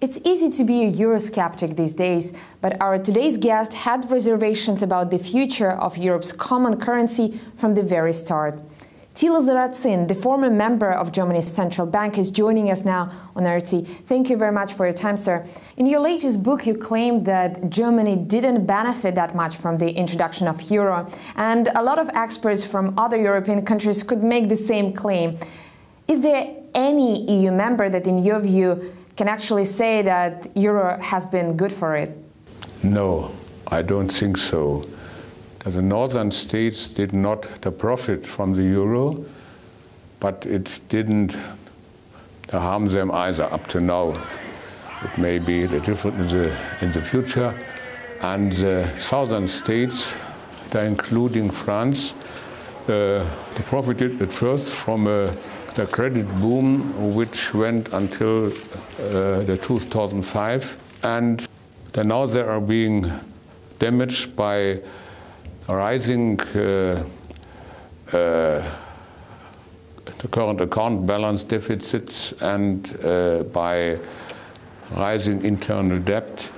It's easy to be a Eurosceptic these days, but our today's guest had reservations about the future of Europe's common currency from the very start. Thilo Sarrazin, the former member of Germany's central bank, is joining us now on RT. Thank you very much for your time, sir. In your latest book, you claimed that Germany didn't benefit that much from the introduction of euro, and a lot of experts from other European countries could make the same claim. Is there any EU member that, in your view, can actually say that euro has been good for it? No, I don't think so. The northern states did not profit from the euro, but it didn't harm them either up to now. It may be different in the future. And the southern states, including France, profited at first from the credit boom, which went until the 2005, and now they are being damaged by rising the current account balance deficits and by rising internal debt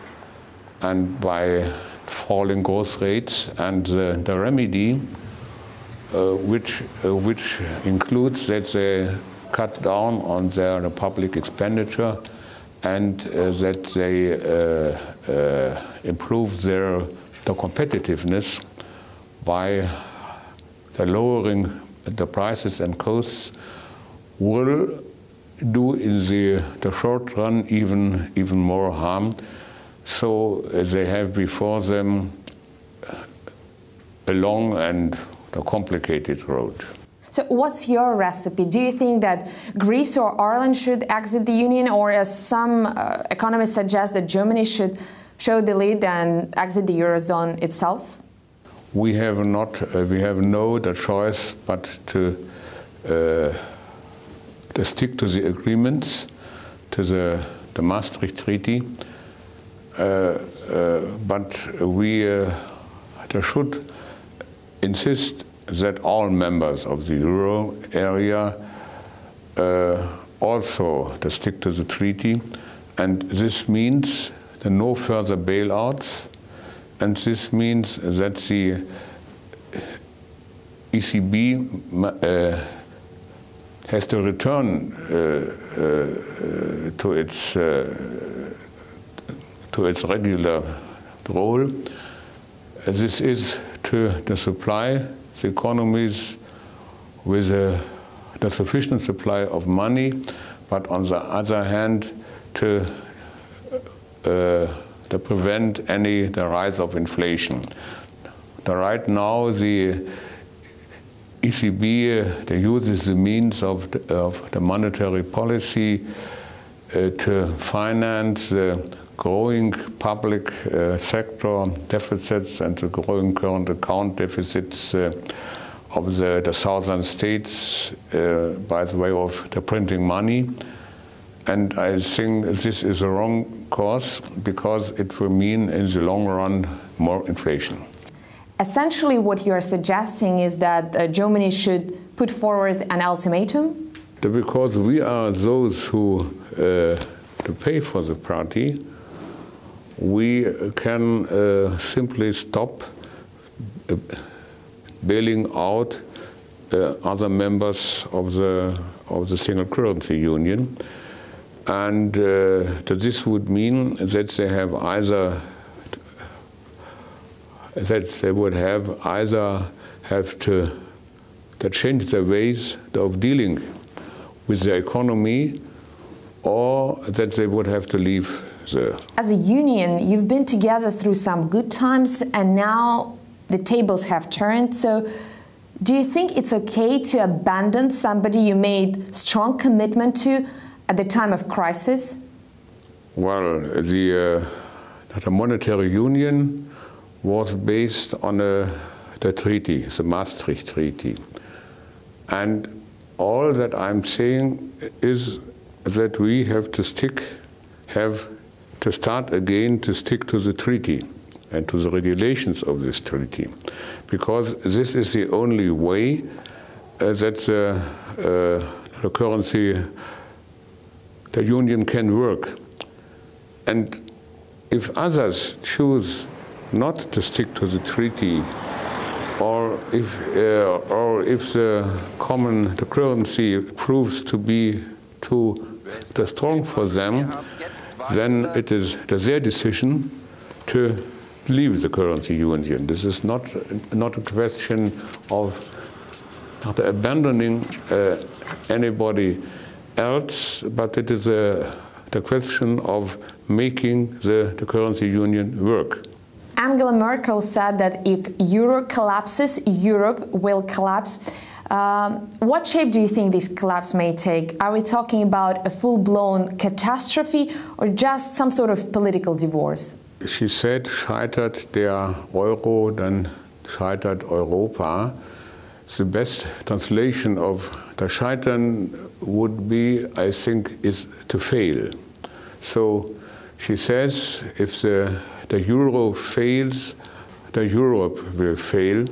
and by falling growth rates. And the remedy, which includes that they cut down on their public expenditure and that they improve their competitiveness by lowering the prices and costs, will do in the short run even more harm. So they have before them a long and a complicated road. So what's your recipe? Do you think that Greece or Ireland should exit the Union, or as some economists suggest that Germany should show the lead and exit the eurozone itself? We have no choice but to stick to the agreements, to the Maastricht Treaty, but we should insist that all members of the euro area also to stick to the treaty, and this means no further bailouts. And this means that the ECB has to return to its regular role. This is to supply the economies with the sufficient supply of money, but on the other hand to prevent the rise of inflation. Right now, the ECB uses the means of the monetary policy to finance the growing public sector deficits and the growing current account deficits of the southern states by the way of the printing money. And I think this is a wrong course, because it will mean in the long run more inflation. Essentially what you are suggesting is that Germany should put forward an ultimatum? Because we are those who to pay for the party, we can simply stop bailing out other members of the single currency union. And this would mean that they have either have to change their ways of dealing with the economy, or that they would have to leave the. As a union, you've been together through some good times, and now the tables have turned. So do you think it's okay to abandon somebody you made strong commitment to at the time of crisis? Well, the monetary union was based on the treaty, the Maastricht Treaty. And all that I'm saying is that we have to start again to stick to the treaty and to the regulations of this treaty, because this is the only way that the currency, the union can work. And if others choose not to stick to the treaty, or if the currency proves to be too strong for them, then it is their decision to leave the currency union. This is not a question of abandoning anybody else, but it is the question of making the currency union work. Angela Merkel said that if euro collapses, Europe will collapse. What shape do you think this collapse may take? Are we talking about a full-blown catastrophe or just some sort of political divorce? She said, scheitert der Euro, dann scheitert Europa. The best translation of the scheitern would be, I think, is to fail. So she says, if the euro fails, the Europe will fail.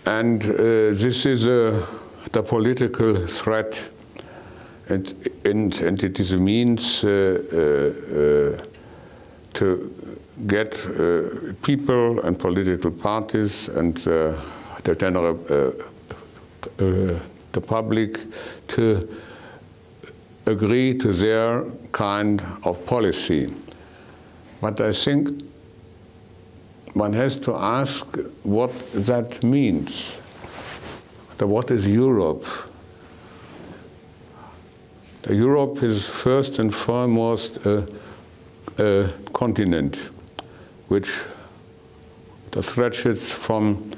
And this is the political threat. And it is a means to get people and political parties and the general the public to agree to their kind of policy. But I think one has to ask what that means. What is Europe? Europe is first and foremost a continent which stretches from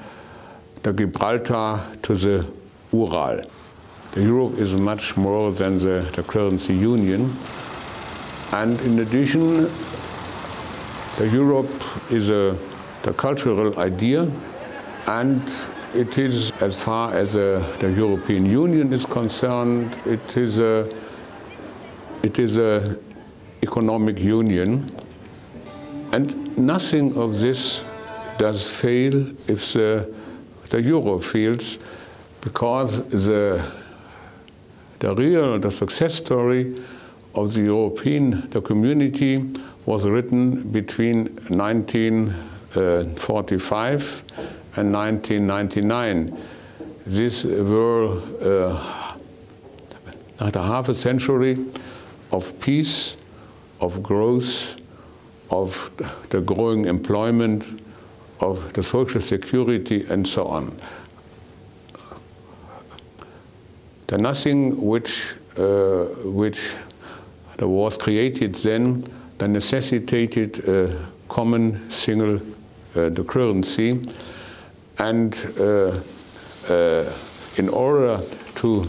the Gibraltar to the Ural. Europe is much more than the currency union. And in addition, Europe is the cultural idea, and it is, as far as the European Union is concerned, it is a economic union. And nothing of this does fail if the euro fails, because the success story of the European community was written between 1945 and 1999. These were half a century of peace, of growth, of the growing employment, of the social security, and so on. The nothing which was created then that necessitated a common single the currency, and in order to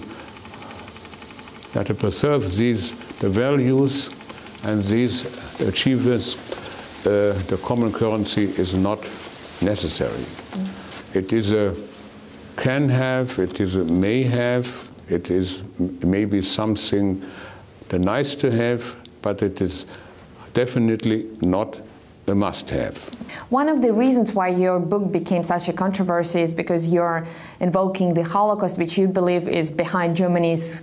preserve the values and these achievements, the common currency is not necessary. It is a can have, it is a may have, it is maybe something nice to have, but it is definitely not a must-have. One of the reasons why your book became such a controversy is because you're invoking the Holocaust, which you believe is behind Germany's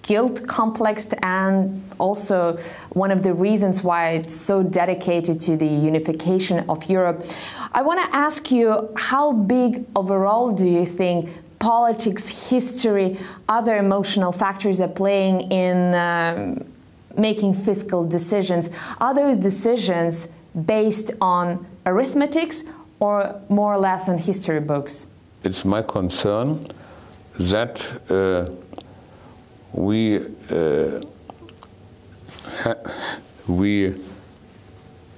guilt complex, and also one of the reasons why it's so dedicated to the unification of Europe. I want to ask you, how big overall do you think politics, history, other emotional factors are playing in making fiscal decisions? Are those decisions based on arithmetics or more or less on history books? It's my concern that we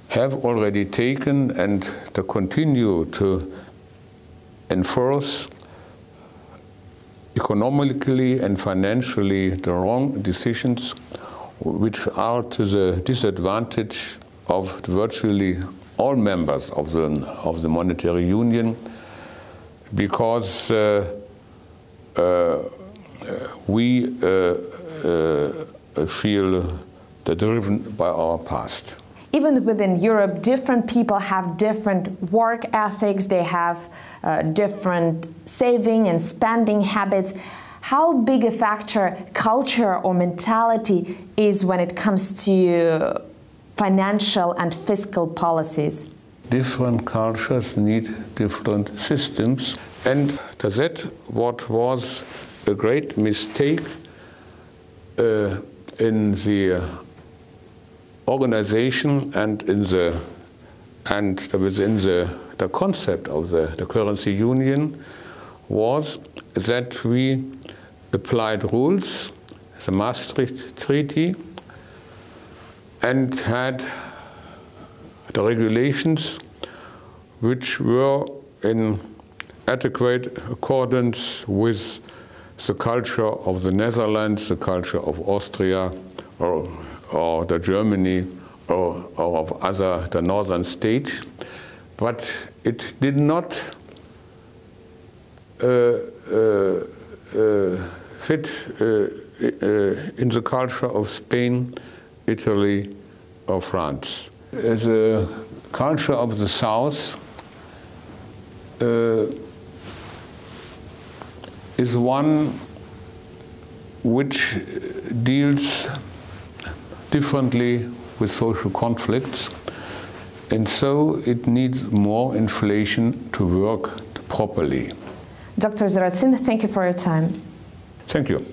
have already taken and to continue to enforce economically and financially the wrong decisions, which are to the disadvantage of virtually all members of the monetary union, because we feel driven by our past. Even within Europe, different people have different work ethics, they have different saving and spending habits. How big a factor culture or mentality is when it comes to financial and fiscal policies? Different cultures need different systems, and that what was a great mistake in the organization and within the concept of the currency union was that we applied rules, the Maastricht Treaty, and had the regulations which were in adequate accordance with the culture of the Netherlands, the culture of Austria, or the Germany, or of the northern states, but it did not fit in the culture of Spain, Italy, or France. The culture of the South is one which deals differently with social conflicts, and so it needs more inflation to work properly. Dr. Sarrazin, thank you for your time. Thank you.